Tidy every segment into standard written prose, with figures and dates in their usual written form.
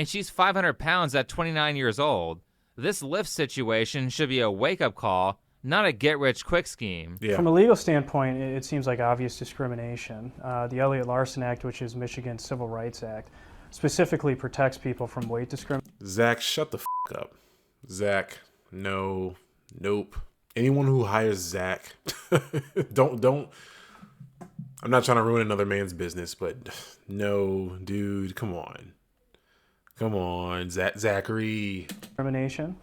And she's 500 pounds at 29 years old. This Lyft situation should be a wake-up call, not a get-rich-quick scheme. Yeah. From a legal standpoint, it seems like obvious discrimination. The Elliott-Larsen Act, which is Michigan's Civil Rights Act, specifically protects people from weight discrimination. Zach, shut the f up. Zach, no, nope. Anyone who hires Zach, don't. I'm not trying to ruin another man's business, but no, dude, come on. Come on, Zachary. Discrimination.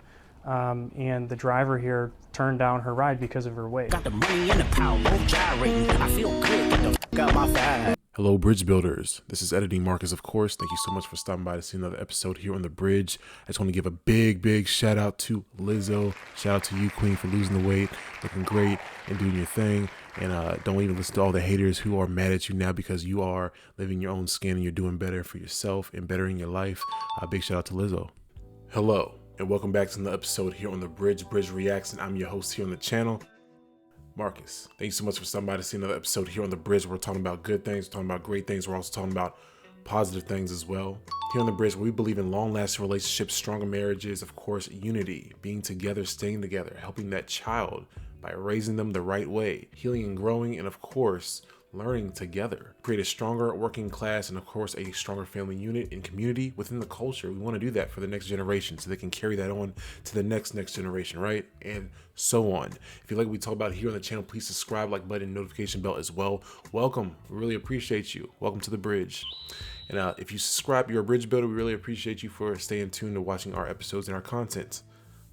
And the driver here turned down her ride because of her weight. Got the money and the power, gyrating. I feel good, get the f out my fire. Hello, Bridge Builders. This is Editing Marcus, of course. Thank you so much for stopping by to see another episode here on The Bridge. I just want to give a big shout out to Lizzo. Shout out to you, Queen, for losing the weight, looking great, and doing your thing. And don't even listen to all the haters who are mad at you now because you are living your own skin and you're doing better for yourself and bettering your life. Big shout out to Lizzo. Hello, and welcome back to another episode here on The Bridge Reacts, and I'm your host here on the channel, Marcus. Thank you so much for stopping by to see another episode here on The Bridge. We're talking about good things, we're talking about great things, we're also talking about positive things as well. Here on The Bridge, we believe in long-lasting relationships, stronger marriages, of course, unity, being together, staying together, helping that child by raising them the right way, healing and growing, and of course, learning together. Create a stronger working class and of course a stronger family unit and community within the culture. We want to do that for the next generation so they can carry that on to the next generation, right? And so on. If you like what we talk about here on the channel, please subscribe, like button, notification bell as well. Welcome. We really appreciate you. Welcome to The Bridge. And if you subscribe, you're a bridge builder. We really appreciate you for staying tuned to watching our episodes and our content.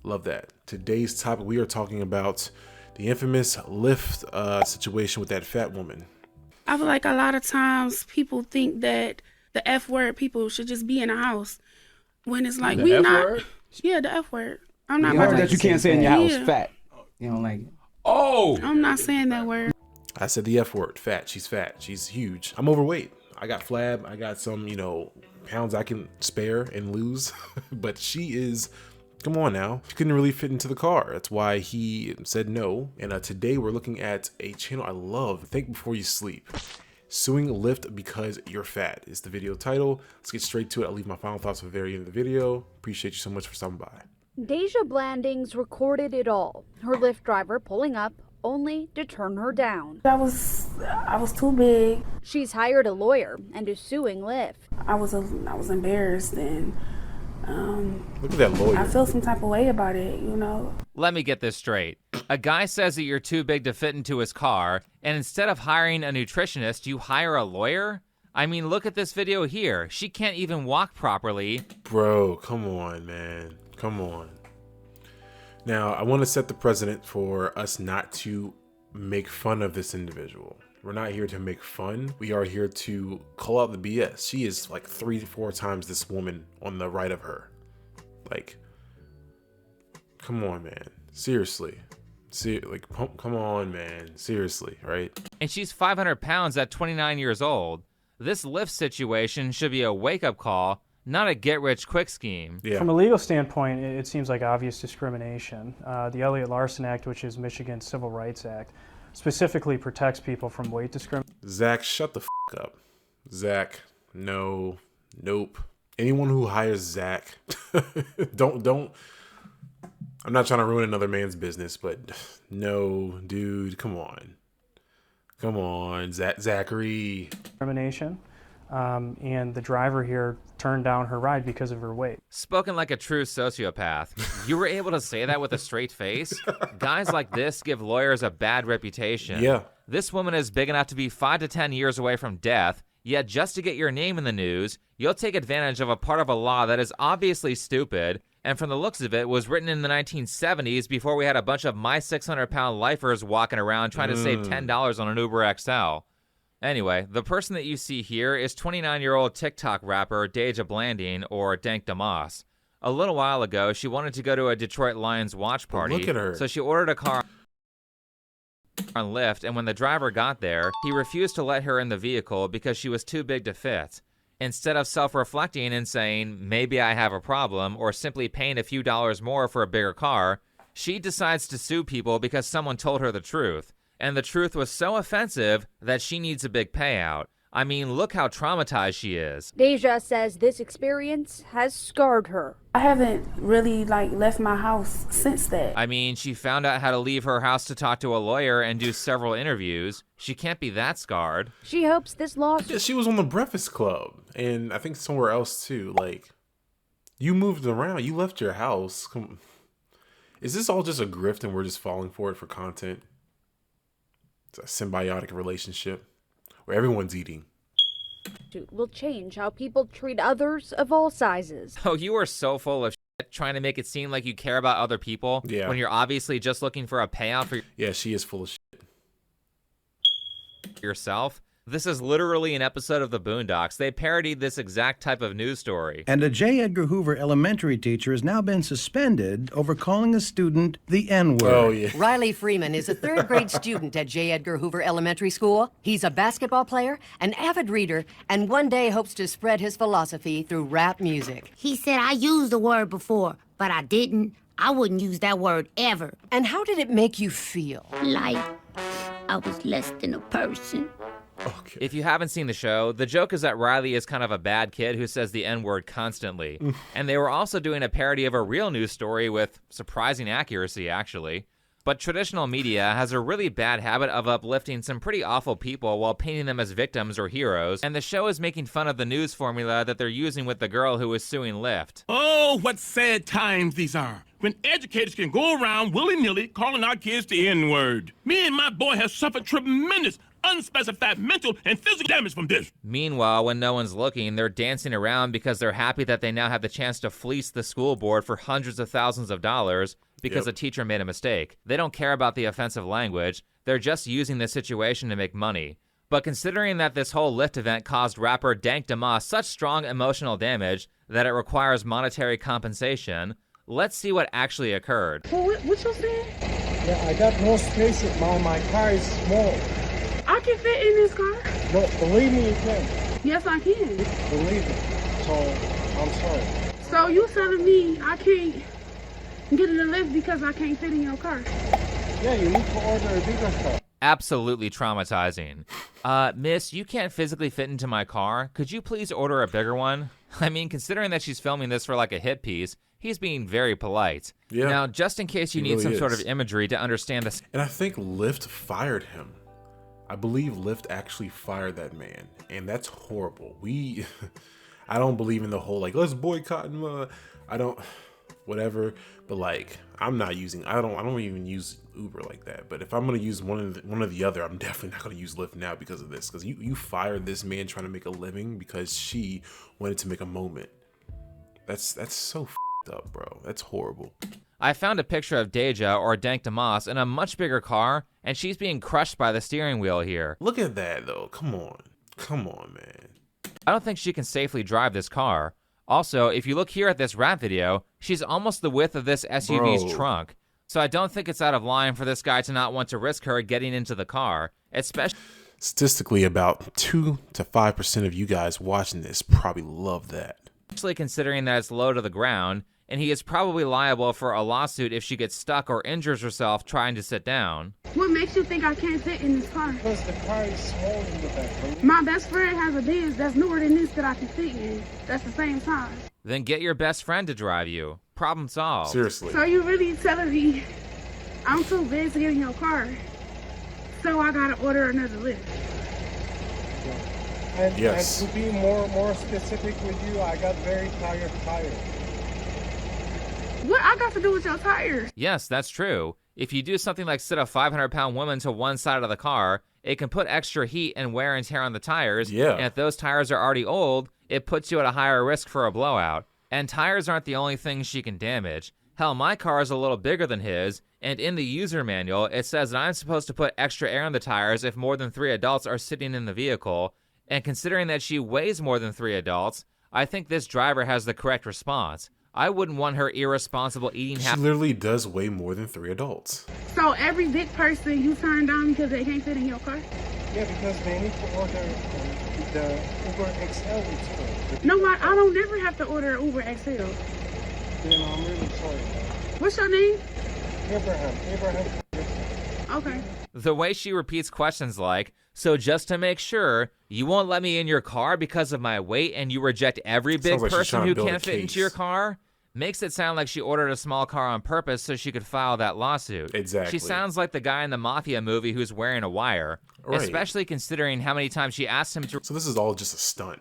Love that. Today's topic, we are talking about the infamous Lyft situation with that fat woman. I feel like a lot of times people think that the F word people should just be in a house when it's like we not. Word? Yeah, the F word. I'm not. You heard that you can't say in your house, yeah. fat. You know, like. Oh! I'm not saying that word. I said the F word, fat. She's fat. She's huge. I'm overweight. I got flab. I got some, pounds I can spare and lose. But she is. Come on now. She couldn't really fit into the car. That's why he said no. And today we're looking at a channel I love. Think Before You Sleep. Suing Lyft because you're fat is the video title. Let's get straight to it. I'll leave my final thoughts at the very end of the video. Appreciate you so much for stopping by. Deja Blandings recorded it all. Her Lyft driver pulling up only to turn her down. I was too big. She's hired a lawyer and is suing Lyft. I was embarrassed and Look at that lawyer. I feel some type of way about it, Let me get this straight. A guy says that you're too big to fit into his car, and instead of hiring a nutritionist, you hire a lawyer? I mean, look at this video here. She can't even walk properly. Bro, come on, man. Come on. Now, I want to set the precedent for us not to make fun of this individual. We're not here to make fun. We are here to call out the BS. She is like 3 to 4 times this woman on the right of her. Like, come on, man. Seriously. Come on, man. Seriously, right? And she's 500 pounds at 29 years old. This Lyft situation should be a wake-up call, not a get-rich-quick scheme. Yeah. From a legal standpoint, it seems like obvious discrimination. The Elliott-Larsen Act, which is Michigan's Civil Rights Act, specifically protects people from weight discrimination. Zach, shut the f up. Zach, no, nope. Anyone who hires Zach, don't. I'm not trying to ruin another man's business, but no, dude, come on. Come on, Zachary. Discrimination. And the driver here turned down her ride because of her weight. Spoken like a true sociopath. You were able to say that with a straight face? Guys like this give lawyers a bad reputation. Yeah. This woman is big enough to be 5 to 10 years away from death, yet just to get your name in the news, you'll take advantage of a part of a law that is obviously stupid, and from the looks of it, was written in the 1970s before we had a bunch of my 600-pound lifers walking around trying to save $10 on an Uber XL. Anyway, the person that you see here is 29-year-old TikTok rapper Deja Blanding, or Dank Damas. A little while ago, she wanted to go to a Detroit Lions watch party, look at her. So she ordered a car on Lyft, and when the driver got there, he refused to let her in the vehicle because she was too big to fit. Instead of self-reflecting and saying, maybe I have a problem, or simply paying a few dollars more for a bigger car, she decides to sue people because someone told her the truth. And the truth was so offensive that she needs a big payout. I mean, look how traumatized she is. Deja says this experience has scarred her. I haven't really left my house since that. I mean, she found out how to leave her house to talk to a lawyer and do several interviews. She can't be that scarred. She hopes this lawsuit... Yeah, she was on the Breakfast Club, and I think somewhere else too. Like, you moved around, you left your house. Is this all just a grift and we're just falling for it for content? It's a symbiotic relationship where everyone's eating. will change how people treat others of all sizes. Oh, you are so full of shit trying to make it seem like you care about other people when you're obviously just looking for a payout for Yeah, she is full of shit. yourself. This is literally an episode of the Boondocks. They parodied this exact type of news story. And a J. Edgar Hoover elementary teacher has now been suspended over calling a student the N-word. Oh, yeah. Riley Freeman is a third-grade student at J. Edgar Hoover Elementary School. He's a basketball player, an avid reader, and one day hopes to spread his philosophy through rap music. He said I used the word before, but I didn't. I wouldn't use that word ever. And how did it make you feel? Like I was less than a person. Okay. If you haven't seen the show, the joke is that Riley is kind of a bad kid who says the N-word constantly. And they were also doing a parody of a real news story with surprising accuracy, actually. But traditional media has a really bad habit of uplifting some pretty awful people while painting them as victims or heroes, and the show is making fun of the news formula that they're using with the girl who is suing Lyft. Oh, what sad times these are, when educators can go around willy-nilly calling our kids the N-word. Me and my boy have suffered tremendous unspecified mental and physical damage from this. Meanwhile, when no one's looking, they're dancing around because they're happy that they now have the chance to fleece the school board for hundreds of thousands of dollars because a teacher made a mistake. They don't care about the offensive language. They're just using the situation to make money. But considering that this whole Lyft event caused rapper Dank Damas such strong emotional damage that it requires monetary compensation, let's see what actually occurred. What you saying? Yeah, I got no space in my car is small. I can fit in this car. No, believe me, you can. Yes, I can. Believe me. So, I'm sorry. So you telling me I can't get in the lift because I can't fit in your car? Yeah, you need to order a bigger car. Absolutely traumatizing. Miss, you can't physically fit into my car. Could you please order a bigger one? I mean, considering that she's filming this for like a hit piece, he's being very polite. Yeah. Now, just in case you need some sort of imagery to understand this. And I think Lyft fired him. I believe Lyft actually fired that man, and that's horrible. I don't believe in the whole like let's boycott him. I don't, whatever. But like I'm not using. I don't even use Uber like that. But if I'm gonna use one or the other, I'm definitely not gonna use Lyft now because of this. Because you fired this man trying to make a living because she wanted to make a moment. That's so f***ed up, bro. That's horrible. I found a picture of Deja, or Dank Damas, in a much bigger car, and she's being crushed by the steering wheel here. Look at that, though. Come on, man. I don't think she can safely drive this car. Also, if you look here at this rap video, she's almost the width of this SUV's trunk. So I don't think it's out of line for this guy to not want to risk her getting into the car, especially... Statistically, about 2 to 5% of you guys watching this probably love that. Especially considering that it's low to the ground, and he is probably liable for a lawsuit if she gets stuck or injures herself trying to sit down. What makes you think I can't fit in this car? Because the car is small in the back. My best friend has a Benz that's newer than this that I can fit in. That's the same size. Then get your best friend to drive you. Problem solved. Seriously. So you really telling me I'm too big to get in your car, so I gotta order another Lyft? And, yes. And to be more specific with you, I got very tired tires. What I got to do with your tires? Yes, that's true. If you do something like sit a 500-pound woman to one side of the car, it can put extra heat and wear and tear on the tires. Yeah. And if those tires are already old, it puts you at a higher risk for a blowout. And tires aren't the only thing she can damage. Hell, my car is a little bigger than his, and in the user manual, it says that I'm supposed to put extra air in the tires if more than 3 adults are sitting in the vehicle. And considering that she weighs more than 3 adults, I think this driver has the correct response. I wouldn't want her irresponsible eating She literally does weigh more than 3 adults. So every big person you turn down because they can't fit in your car? Yeah, because they need to order the Uber XL instead. No, I don't never have to order Uber XL. You know, I'm really sorry. What's your name? Abraham. Okay. The way she repeats questions like, so just to make sure, you won't let me in your car because of my weight and you reject every big Sounds like she's person trying to who build a can't fit into your case. car, makes it sound like she ordered a small car on purpose so she could file that lawsuit. Exactly. She sounds like the guy in the Mafia movie who's wearing a wire, Right. especially considering how many times she asked him to So this is all just a stunt.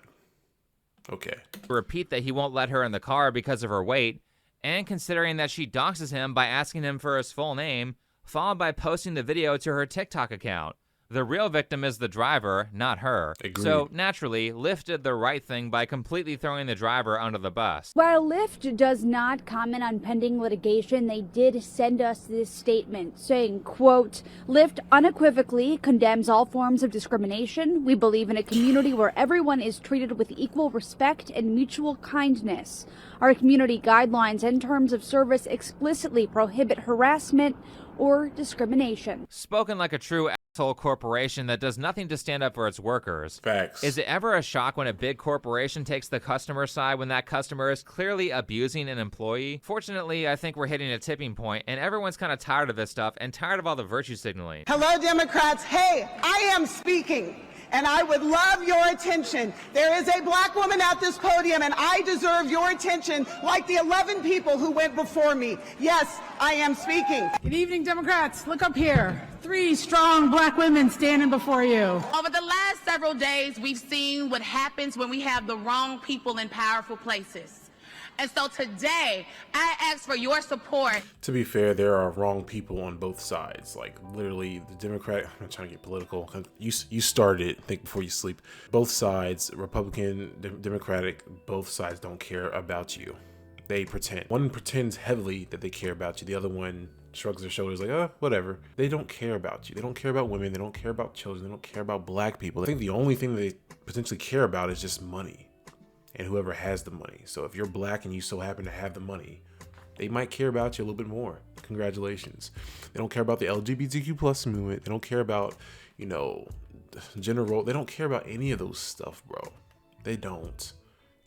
Okay. repeat that he won't let her in the car because of her weight, and considering that she doxes him by asking him for his full name, followed by posting the video to her TikTok account. The real victim is the driver, not her. Agreed. So, naturally, Lyft did the right thing by completely throwing the driver under the bus. While Lyft does not comment on pending litigation, they did send us this statement saying, quote, Lyft unequivocally condemns all forms of discrimination. We believe in a community where everyone is treated with equal respect and mutual kindness. Our community guidelines and terms of service explicitly prohibit harassment or discrimination. Spoken like a true asshole corporation that does nothing to stand up for its workers. Facts. Is it ever a shock when a big corporation takes the customer side when that customer is clearly abusing an employee? Fortunately, I think we're hitting a tipping point, and everyone's kind of tired of this stuff and tired of all the virtue signaling. Hello, Democrats. Hey, I am speaking, and I would love your attention. There is a black woman at this podium, and I deserve your attention like the 11 people who went before me. Yes, I am speaking. Good evening, Democrats. Look up here. 3 strong black women standing before you. Over the last several days, we've seen what happens when we have the wrong people in powerful places. And so today, I ask for your support. To be fair, there are wrong people on both sides. Like, literally, the Democrat, I'm not trying to get political. You started it, think before you sleep. Both sides, Republican, Democratic, both sides don't care about you. They pretend. One pretends heavily that they care about you. The other one shrugs their shoulders like, oh, whatever. They don't care about you. They don't care about women. They don't care about children. They don't care about black people. I think the only thing they potentially care about is just money and whoever has the money. So if you're black and you so happen to have the money, they might care about you a little bit more. Congratulations. They don't care about the LGBTQ plus movement. They don't care about, you know, gender role. They don't care about any of those stuff, bro. They don't.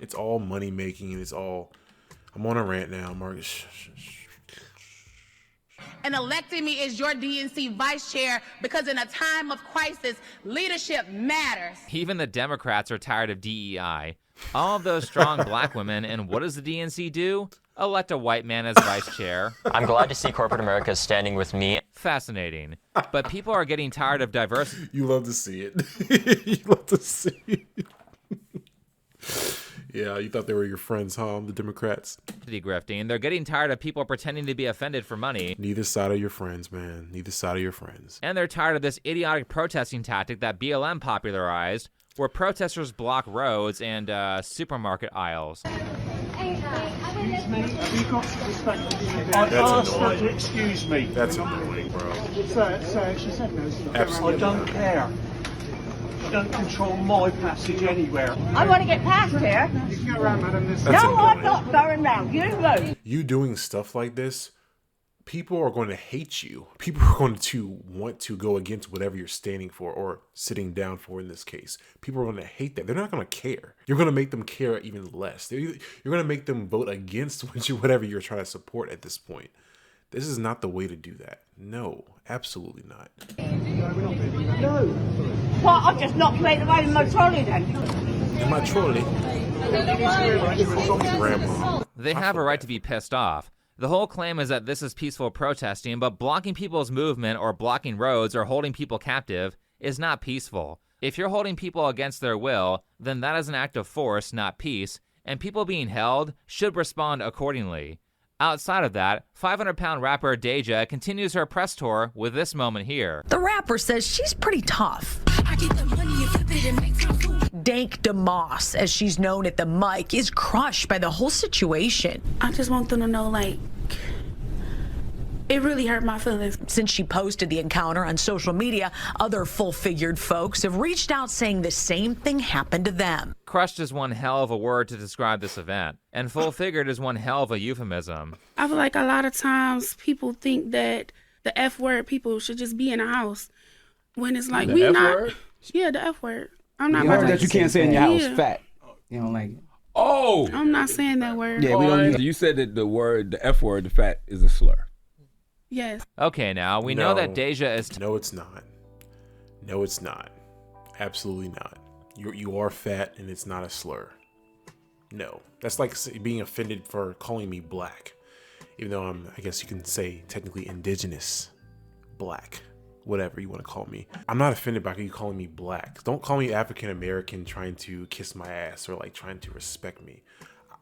It's all money making, and it's all, I'm on a rant now, Marcus. And electing me as your DNC vice chair because in a time of crisis, leadership matters. Even the Democrats are tired of DEI. All of those strong black women, and what does the DNC do? Elect a white man as vice chair. I'm glad to see corporate America standing with me. Fascinating. But people are getting tired of diversity. You love to see it. You love to see it. Yeah, you thought they were your friends, huh? The Democrats. Grifting. They're getting tired of people pretending to be offended for money. Neither side of your friends, man. Neither side of your friends. And they're tired of this idiotic protesting tactic that BLM popularized, where protesters block roads and supermarket aisles. Excuse me, have you got some respect for the That's asked her annoying. to excuse me. That's annoying, bro. So she said no. Absolutely I don't care. I don't control my passage anywhere. I want to get past here. You can go around, madam. That's No, I'm annoying. not going round. You go. You doing stuff like this, people are going to hate you. People are going to want to go against whatever you're standing for or sitting down for in this case. People are going to hate that. They're not going to care. You're going to make them care even less. You're going to make them vote against whatever you're trying to support at this point. This is not the way to do that. No, absolutely not. No. Well, I'll just knock you out the way in my trolley then. In my trolley? Grandma. They have a right to be pissed off. The whole claim is that this is peaceful protesting, but blocking people's movement or blocking roads or holding people captive is not peaceful. If you're holding people against their will, then that is an act of force, not peace, and people being held should respond accordingly. Outside of that, 500-pound rapper Deja continues her press tour with this moment here. The rapper says she's pretty tough. Dank DeMoss, as she's known at the mic, is crushed by the whole situation. I just want them to know, like, it really hurt my feelings. Since she posted the encounter on social media, other full-figured folks have reached out saying the same thing happened to them. Crushed is one hell of a word to describe this event, and full-figured is one hell of a euphemism. I feel like a lot of times people think that the F word people should just be in a house, when it's like, we not. Word? Yeah, the F word. I'm not. You heard that you can't say in your house, Yeah. fat. You don't like it. Oh! I'm not saying that word. Yeah, we don't. You said that the F word, the fat, is a slur. Yes. Okay, now we know that Deja is. No, it's not. No, it's not. Absolutely not. You are fat, and it's not a slur. No, that's like being offended for calling me black, even though I guess you can say technically indigenous, black, whatever you want to call me. I'm not offended by you calling me black. Don't call me African American trying to kiss my ass or like trying to respect me.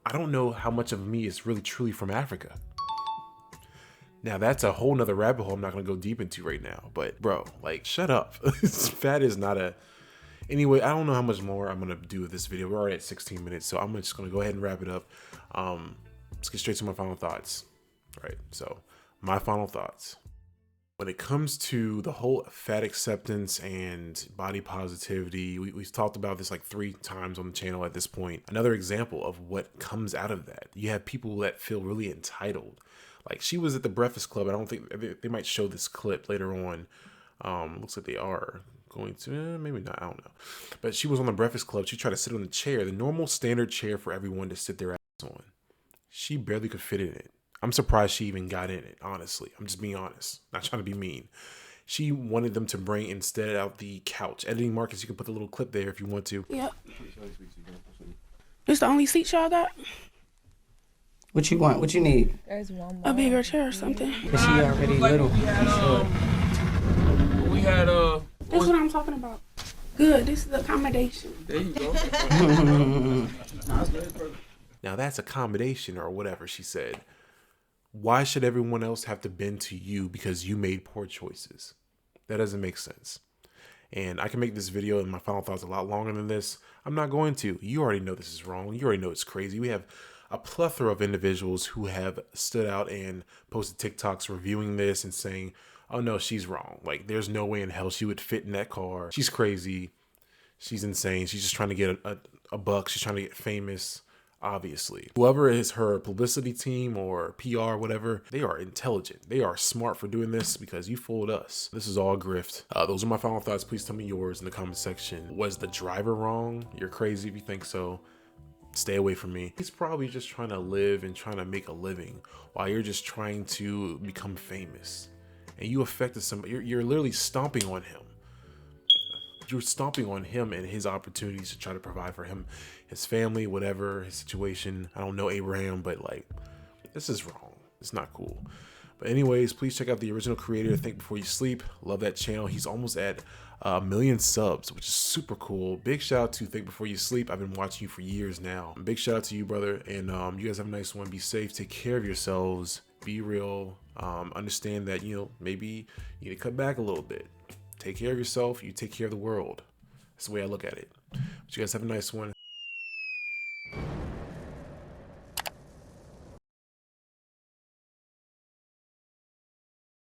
I don't know how much of me is really truly from Africa. Now that's a whole nother rabbit hole I'm not gonna go deep into right now, but bro, like shut up. Fat is not a, anyway, I don't know how much more I'm gonna do with this video. We're already at 16 minutes, so I'm just gonna go ahead and wrap it up. Let's get straight to my final thoughts. Right, so my final thoughts. When it comes to the whole fat acceptance and body positivity, we've talked about this like 3 times on the channel at this point. Another example of what comes out of that. You have people that feel really entitled. Like she was at the Breakfast Club. I don't think they might show this clip later on. Looks like they are going to, maybe not, I don't know. But she was on the Breakfast Club. She tried to sit on the chair, the normal standard chair for everyone to sit their ass on. She barely could fit in it. I'm surprised she even got in it, honestly. I'm just being honest, not trying to be mean. She wanted them to bring instead out the couch. Editing Marcus, you can put the little clip there if you want to. Yep. It's the only seat y'all got? What you want? What you need? There's one more. A bigger chair or something. Is she already little? We had This is what I'm talking about. Good. This is accommodation. There you go. Now that's accommodation or whatever she said. Why should everyone else have to bend to you because you made poor choices? That doesn't make sense. And I can make this video and my final thoughts a lot longer than this. I'm not going to. You already know this is wrong. You already know it's crazy. We have a plethora of individuals who have stood out and posted TikToks reviewing this and saying, oh no, she's wrong. Like there's no way in hell she would fit in that car. She's crazy. She's insane. She's just trying to get a buck. She's trying to get famous. Obviously, whoever is her publicity team or PR, whatever, they are intelligent. They are smart for doing this because you fooled us. This is all grift. Those are my final thoughts. Please tell me yours in the comment section. Was the driver wrong? You're crazy if you think so. Stay away from me. He's probably just trying to live and trying to make a living while you're just trying to become famous. And you affected somebody. You're literally stomping on him. You're stomping on him and his opportunities to try to provide for him, his family, whatever, his situation. I don't know Abraham, but like, this is wrong. It's not cool. But anyways, please check out the original creator, Think Before You Sleep. Love that channel. He's almost at 1 million subs, which is super cool. Big shout out to Think Before You Sleep. I've been watching you for years now. Big shout out to you, brother. And you guys have a nice one. Be safe. Take care of yourselves. Be real. Understand that, you know, maybe you need to cut back a little bit. Take care of yourself. You take care of the world. That's the way I look at it. But you guys have a nice one.